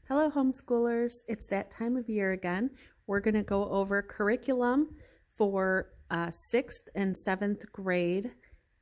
Hello, homeschoolers. It's that time of year again. We're going to go over curriculum for 6th and 7th grade.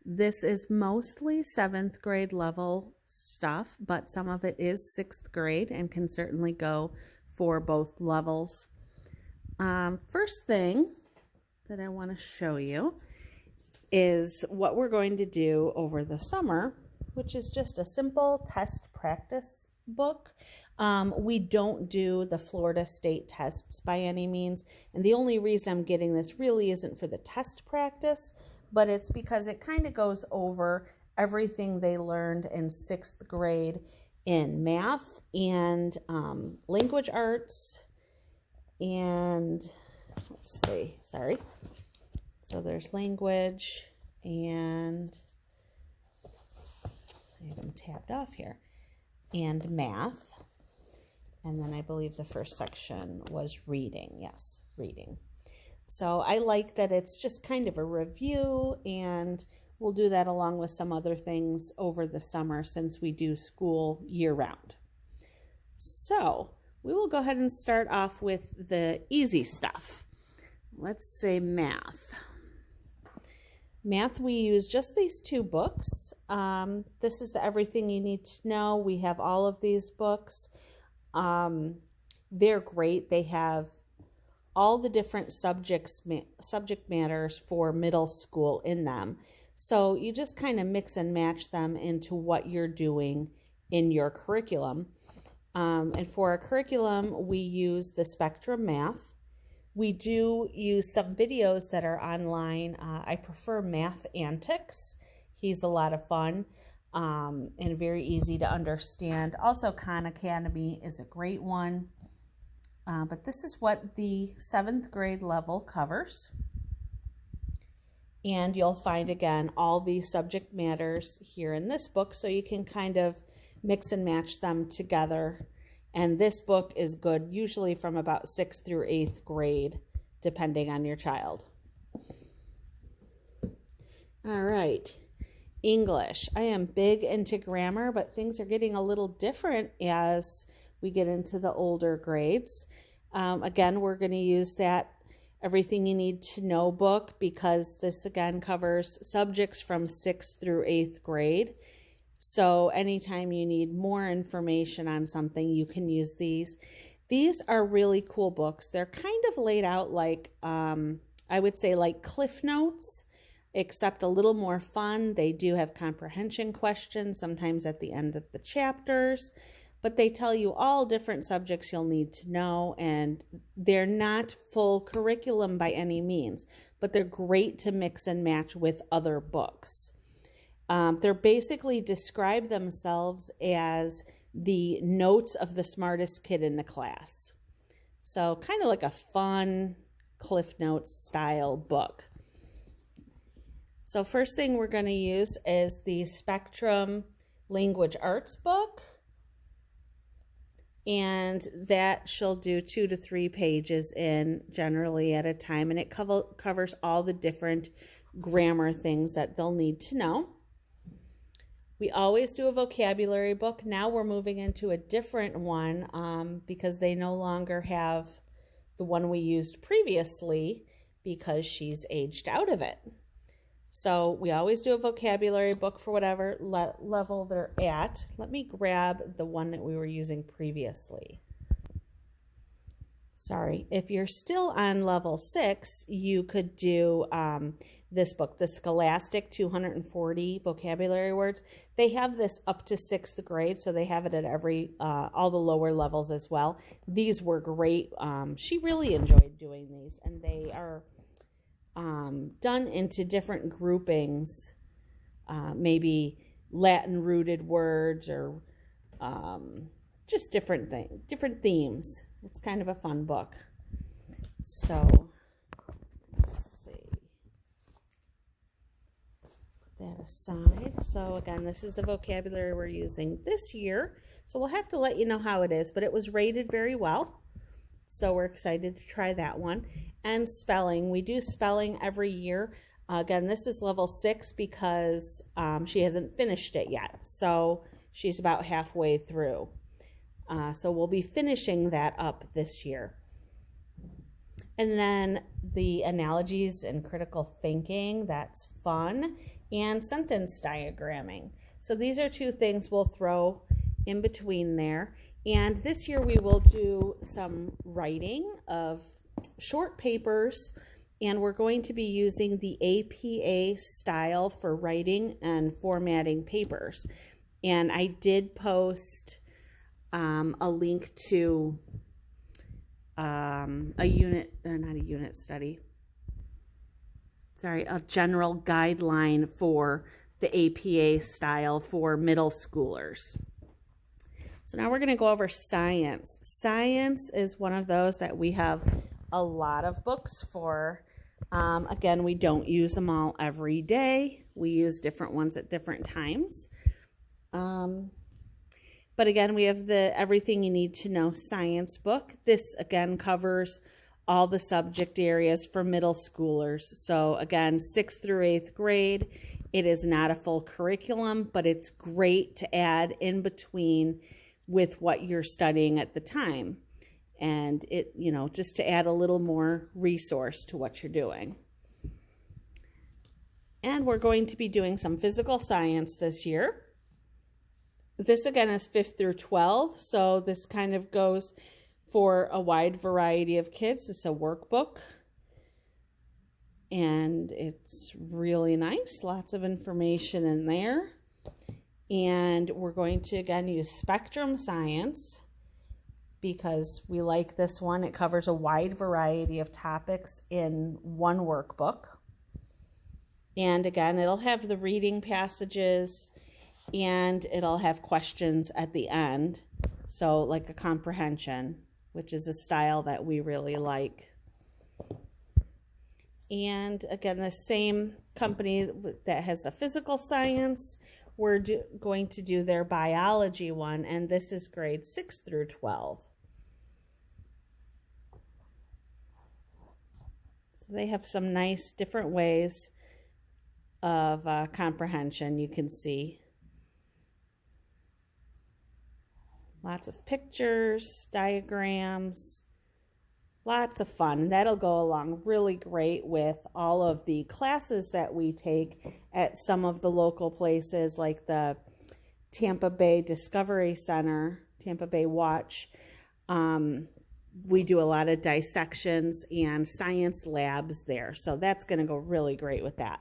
This is mostly 7th grade level stuff, but some of it is 6th grade and can certainly go for both levels. First thing that I want to show you is what we're going to do over the summer, which is just a simple test practice book. We don't do the Florida State tests by any means, and the only reason I'm getting this really isn't for the test practice, but it's because it kind of goes over everything they learned in 6th grade in math and language arts and so there's language and I have them tabbed off here, and math. And then I believe the first section was reading. Yes, reading. So I like that it's just kind of a review, and we'll do that along with some other things over the summer since we do school year-round. So we will go ahead and start off with the easy stuff. Let's say math. Math, we use just these two books. This is the Everything You Need to Know. We have all of these books. They're great. They have all the different subject matters for middle school in them. So you just kind of mix and match them into what you're doing in your curriculum. And for our curriculum, we use the Spectrum Math. We do use some videos that are online. I prefer Math Antics. He's a lot of fun. And very easy to understand. Also, Khan Academy is a great one. But this is what the 7th grade level covers. And you'll find, again, all these subject matters here in this book, so you can kind of mix and match them together. And this book is good usually from about 6th through 8th grade, depending on your child. All right. English. I am big into grammar, but things are getting a little different as we get into the older grades. Again, we're going to use that Everything You Need to Know book because this again covers subjects from 6th through 8th grade. So anytime you need more information on something, you can use these. These are really cool books. They're kind of laid out like, I would say like Cliff Notes, except a little more fun. They do have comprehension questions sometimes at the end of the chapters, but they tell you all different subjects you'll need to know, and they're not full curriculum by any means, but they're great to mix and match with other books. They're basically describe themselves as the notes of the smartest kid in the class. So kind of like a fun Cliff Notes style book. So first thing we're going to use is the Spectrum Language Arts book. And that she'll do 2 to 3 pages in generally at a time. And it covers all the different grammar things that they'll need to know. We always do a vocabulary book. Now we're moving into a different one because they no longer have the one we used previously because she's aged out of it. So we always do a vocabulary book for whatever level they're at. Let me grab the one that we were using previously. Sorry, if you're still on level 6, you could do this book, the Scholastic 240 Vocabulary Words. They have this up to 6th grade, so they have it at all the lower levels as well. These were great. She really enjoyed doing these, and they are done into different groupings, maybe Latin rooted words or just different themes. It's kind of a fun book. So let's see. Put that aside. So again, this is the vocabulary we're using this year. So we'll have to let you know how it is, but it was rated very well. So we're excited to try that one. And spelling. We do spelling every year. Again, this is level 6 because she hasn't finished it yet. So she's about halfway through. So we'll be finishing that up this year. And then the analogies and critical thinking, that's fun, and sentence diagramming. So these are two things we'll throw in between there. And this year we will do some writing of short papers, and we're going to be using the APA style for writing and formatting papers. And I did post a link to a general guideline for the APA style for middle schoolers. So now we're going to go over science. Science is one of those that we have a lot of books for. Again, we don't use them all every day. We use different ones at different times. But again, we have the Everything You Need to Know science book. This again covers all the subject areas for middle schoolers. So again, 6th through 8th grade. It is not a full curriculum, but it's great to add in between with what you're studying at the time. And it, just to add a little more resource to what you're doing. And we're going to be doing some physical science this year. This again is 5th through 12th, so this kind of goes for a wide variety of kids. It's a workbook, and it's really nice. Lots of information in there. And we're going to again use spectrum science because we like this one. It covers a wide variety of topics in one workbook. And again, it'll have the reading passages, and it'll have questions at the end. So like a comprehension, which is a style that we really like. And again, the same company that has the physical science, we're going to do their biology one, and this is grade 6 through 12. So they have some nice different ways of comprehension, you can see. Lots of pictures, diagrams, lots of fun. That'll go along really great with all of the classes that we take at some of the local places like the Tampa Bay Discovery Center, Tampa Bay Watch. We do a lot of dissections and science labs there, so that's going to go really great with that.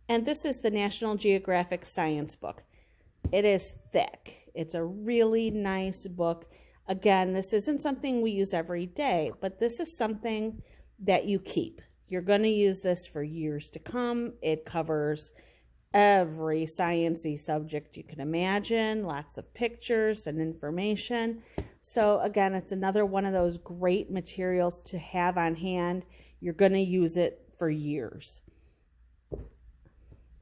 And this is the National Geographic Science book. It is thick. It's a really nice book. Again, this isn't something we use every day, but this is something that you keep. You're going to use this for years to come. It covers every sciencey subject you can imagine, lots of pictures and information. So again, it's another one of those great materials to have on hand. You're going to use it for years.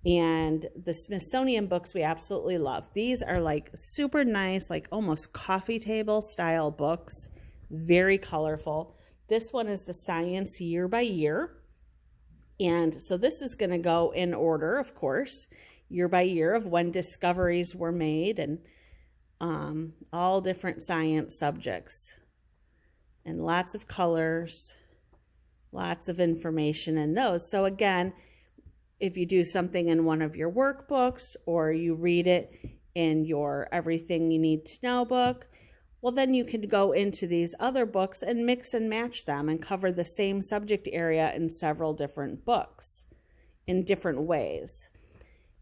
And the Smithsonian books we absolutely love. These are like super nice, like almost coffee table style books, very colorful. This one is the Science Year by Year. And so this is going to go in order, of course, year by year of when discoveries were made and all different science subjects. And lots of colors, lots of information in those. So again, if you do something in one of your workbooks or you read it in your Everything You Need to Know book, well, then you can go into these other books and mix and match them and cover the same subject area in several different books in different ways.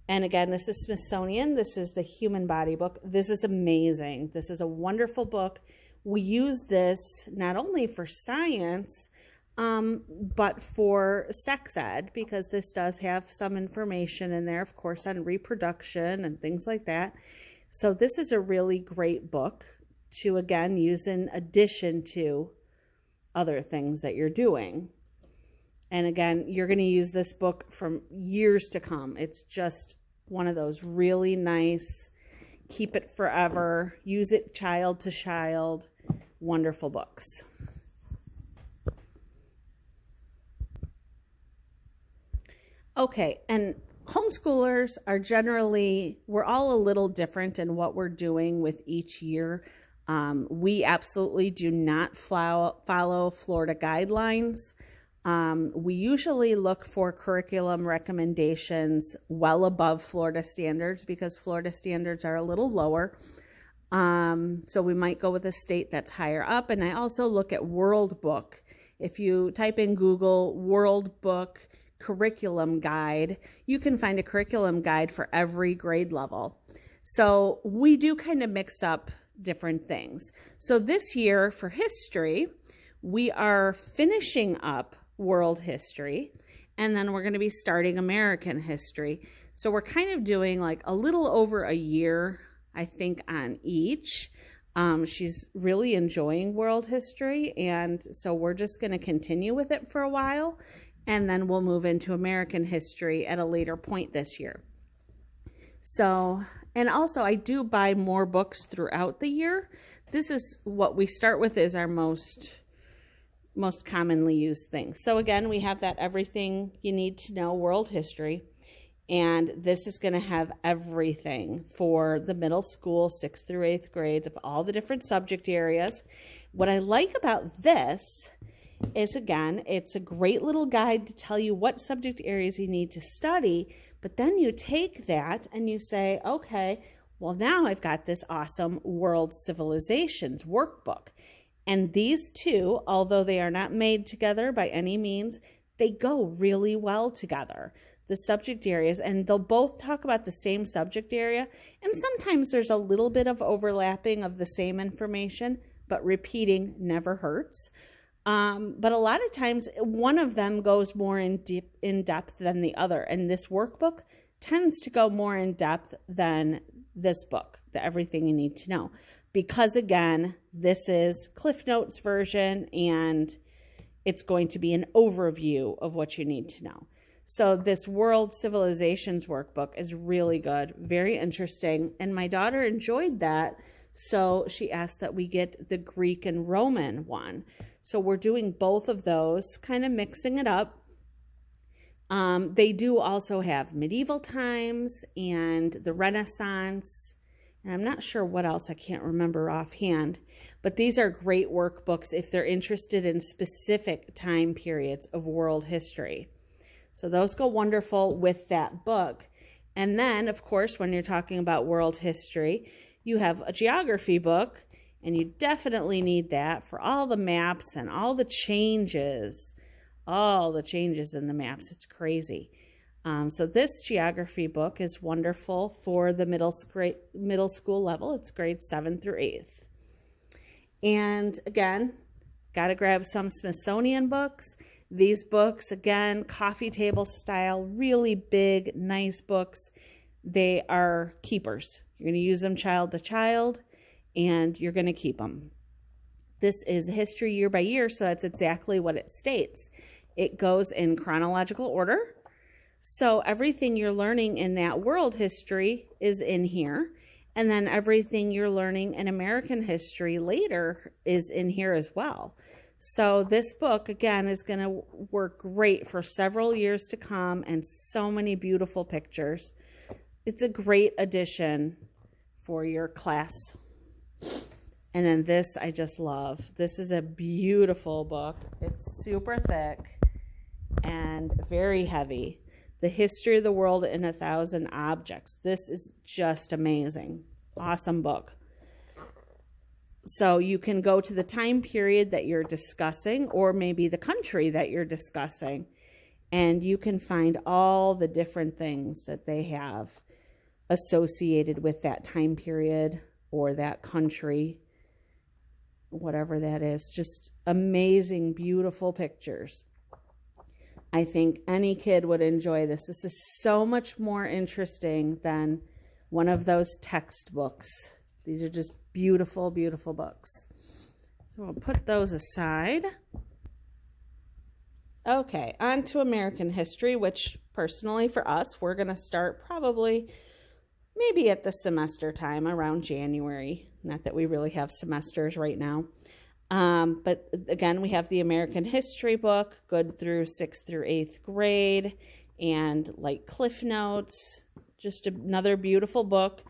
And again, this is Smithsonian. This is the Human Body book. This is amazing. This is a wonderful book. We use this not only for science, but for sex ed, because this does have some information in there, of course, on reproduction and things like that. So this is a really great book to, again, use in addition to other things that you're doing. And again, you're going to use this book from years to come. It's just one of those really nice, keep it forever, use it child to child, wonderful books. Okay, and homeschoolers are generally, we're all a little different in what we're doing with each year. We absolutely do not follow Florida guidelines. We usually look for curriculum recommendations well above Florida standards because Florida standards are a little lower. So we might go with a state that's higher up. And I also look at World Book. If you type in Google World Book curriculum guide, you can find a curriculum guide for every grade level. So we do kind of mix up different things. So this year for history, we are finishing up world history, and then we're going to be starting American history. So we're kind of doing like a little over a year, I think, on each. She's really enjoying world history, and so we're just going to continue with it for a while, and then we'll move into American history at a later point this year. So, and also I do buy more books throughout the year. This is what we start with is our most commonly used things. So again, we have that everything you need to know world history. And this is going to have everything for the middle school, 6th through 8th grades of all the different subject areas. What I like about this is, again, it's a great little guide to tell you what subject areas you need to study. But then you take that and you say, okay, well, now I've got this awesome World Civilizations workbook. And these two, although they are not made together by any means, they go really well together. The subject areas, and they'll both talk about the same subject area, and sometimes there's a little bit of overlapping of the same information, but repeating never hurts. But a lot of times one of them goes more in depth than the other, and this workbook tends to go more in depth than this book, the Everything You Need to Know, because again, this is Cliff Notes version, and it's going to be an overview of what you need to know. So this World Civilizations workbook is really good, very interesting, and my daughter enjoyed that, so she asked that we get the Greek and Roman one. So we're doing both of those, kind of mixing it up. They do also have medieval times and the Renaissance, and I'm not sure what else, I can't remember offhand, but these are great workbooks if they're interested in specific time periods of world history. So those go wonderful with that book. And then, of course, when you're talking about world history, you have a geography book, and you definitely need that for all the maps and all the changes in the maps. It's crazy. So this geography book is wonderful for the middle school level. It's grades 7 through 8th. And again, got to grab some Smithsonian books. These books, again, coffee table style, really big, nice books. They are keepers. You're going to use them child to child, and you're going to keep them. This is history year by year, so that's exactly what it states. It goes in chronological order. So everything you're learning in that world history is in here. And then everything you're learning in American history later is in here as well. So this book, again, is going to work great for several years to come, and so many beautiful pictures. It's a great addition for your class. And then this I just love. This is a beautiful book. It's super thick and very heavy. The History of the World in 1,000 Objects. This is just amazing. Awesome book. So you can go to the time period that you're discussing, or maybe the country that you're discussing, and you can find all the different things that they have associated with that time period or that country, whatever that is. Just amazing, beautiful pictures. I think any kid would enjoy this. This is so much more interesting than one of those textbooks. These are just beautiful, beautiful books. So we'll put those aside. Okay, on to American history, which personally for us, we're going to start probably maybe at the semester time around January. Not that we really have semesters right now. But again, we have the American history book, good through 6th through 8th grade, and like Cliff Notes, just another beautiful book.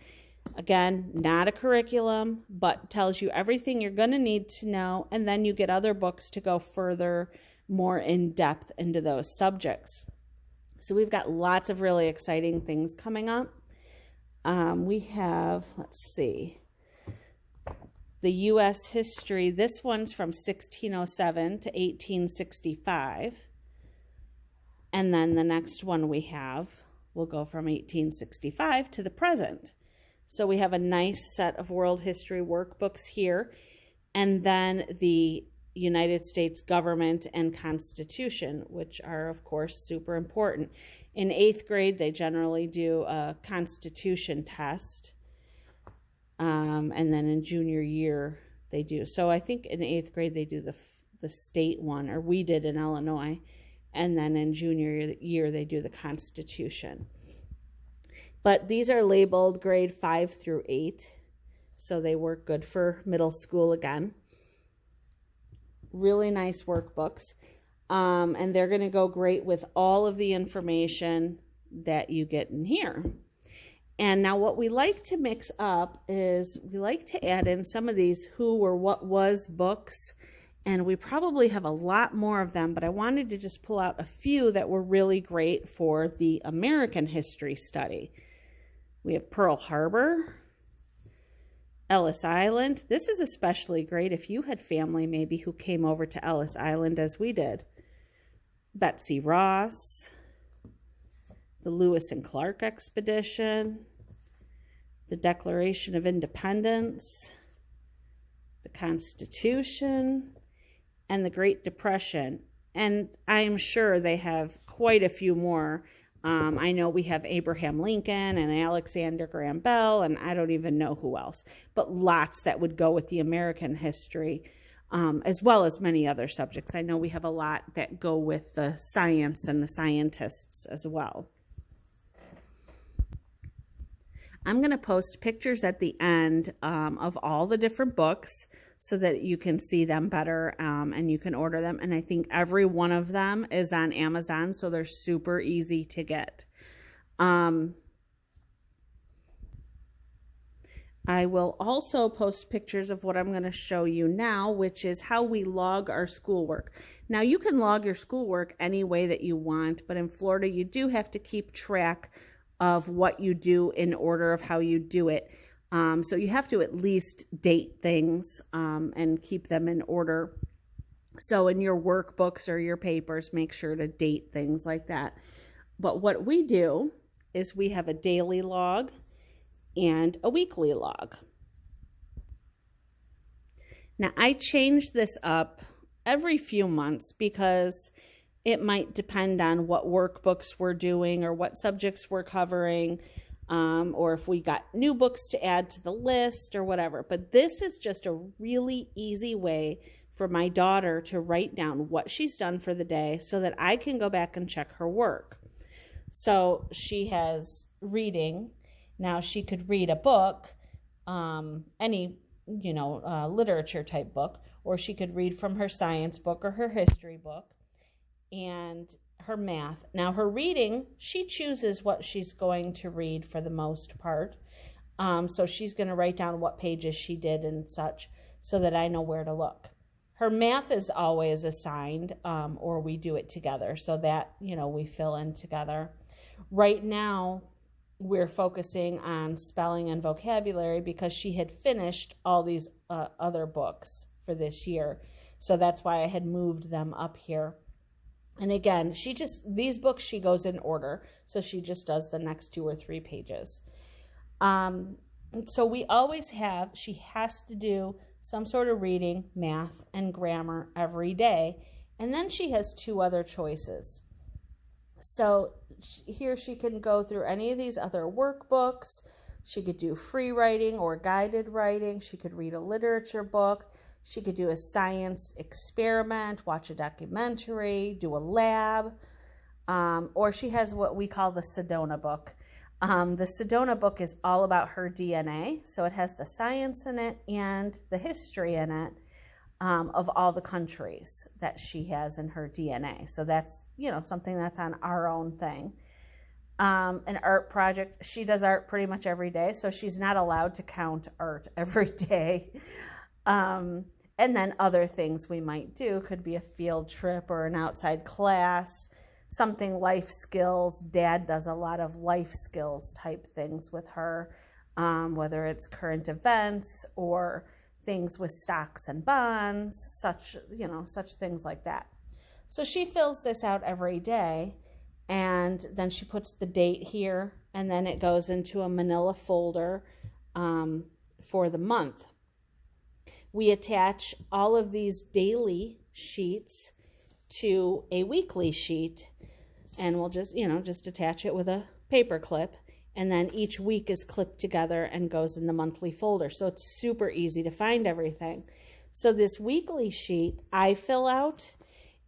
Again, not a curriculum, but tells you everything you're going to need to know, and then you get other books to go further, more in depth into those subjects. So we've got lots of really exciting things coming up. We have, let's see, the U.S. history. This one's from 1607 to 1865. And then the next one we have will go from 1865 to the present. So we have a nice set of world history workbooks here. And then the United States government and Constitution, which are, of course, super important. In 8th grade, they generally do a Constitution test. And then in junior year, they do. So I think in 8th grade, they do the state one, or we did in Illinois. And then in junior year, they do the Constitution. But these are labeled grade 5 through 8, so they work good for middle school again. Really nice workbooks, and they're going to go great with all of the information that you get in here. And now what we like to mix up is we like to add in some of these who or what was books, and we probably have a lot more of them, but I wanted to just pull out a few that were really great for the American history study. We have Pearl Harbor, Ellis Island. This is especially great if you had family maybe who came over to Ellis Island as we did. Betsy Ross, the Lewis and Clark expedition, the Declaration of Independence, the Constitution, and the Great Depression. And I am sure they have quite a few more. I know we have Abraham Lincoln and Alexander Graham Bell, and I don't even know who else, but lots that would go with the American history, as well as many other subjects. I know we have a lot that go with the science and the scientists as well. I'm going to post pictures at the end of all the different books so that you can see them better and you can order them. And I think every one of them is on Amazon, so they're super easy to get. I will also post pictures of what I'm going to show you now, which is how we log our schoolwork. Now, you can log your schoolwork any way that you want, but in Florida, you do have to keep track of what you do in order of how you do it. So you have to at least date things and keep them in order. So in your workbooks or your papers, make sure to date things like that. But what we do is we have a daily log and a weekly log. Now, I change this up every few months because it might depend on what workbooks we're doing or what subjects we're covering, or if we got new books to add to the list or whatever. But this is just a really easy way for my daughter to write down what she's done for the day so that I can go back and check her work. So she has reading. Now she could read a book, any, literature type book, or she could read from her science book or her history book, and her math. Now her reading, she chooses what she's going to read for the most part. So she's going to write down what pages she did and such so that I know where to look. Her math is always assigned, or we do it together so that, we fill in together. Right now, we're focusing on spelling and vocabulary because she had finished all these other books for this year. So that's why I had moved them up here. And again, these books, she goes in order. So she just does the next 2 or 3 pages. So we always she has to do some sort of reading, math, and grammar every day. And then she has 2 other choices. So here she can go through any of these other workbooks. She could do free writing or guided writing. She could read a literature book. She could do a science experiment, watch a documentary, do a lab, or she has what we call the Sedona book. The Sedona book is all about her DNA, so it has the science in it and the history in it of all the countries that she has in her DNA. So that's, something that's on our own thing. an art project. She does art pretty much every day, so she's not allowed to count art every day. And then other things we might do could be a field trip or an outside class, something life skills. Dad does a lot of life skills type things with her, whether it's current events or things with stocks and bonds, such things like that. So she fills this out every day, and then she puts the date here, and then it goes into a manila folder for the month. We attach all of these daily sheets to a weekly sheet, and we'll just attach it with a paper clip, and then each week is clipped together and goes in the monthly folder. So it's super easy to find everything. So this weekly sheet I fill out,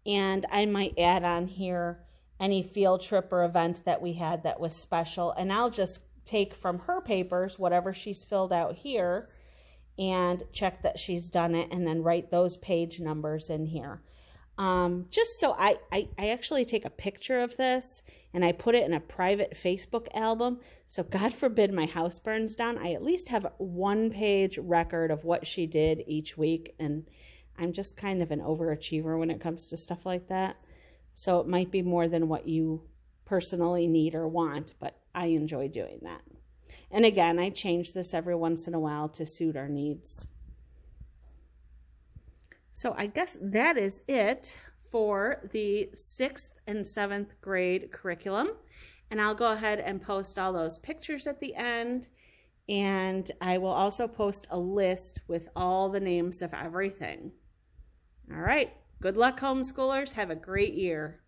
and I might add on here any field trip or event that we had that was special, and I'll just take from her papers whatever she's filled out here and check that she's done it, and then write those page numbers in here. Just so I actually take a picture of this and I put it in a private Facebook album. So God forbid my house burns down, I at least have a 1-page record of what she did each week. And I'm just kind of an overachiever when it comes to stuff like that. So it might be more than what you personally need or want, but I enjoy doing that. And again, I change this every once in a while to suit our needs. So I guess that is it for the 6th and 7th grade curriculum. And I'll go ahead and post all those pictures at the end. And I will also post a list with all the names of everything. All right. Good luck, homeschoolers. Have a great year.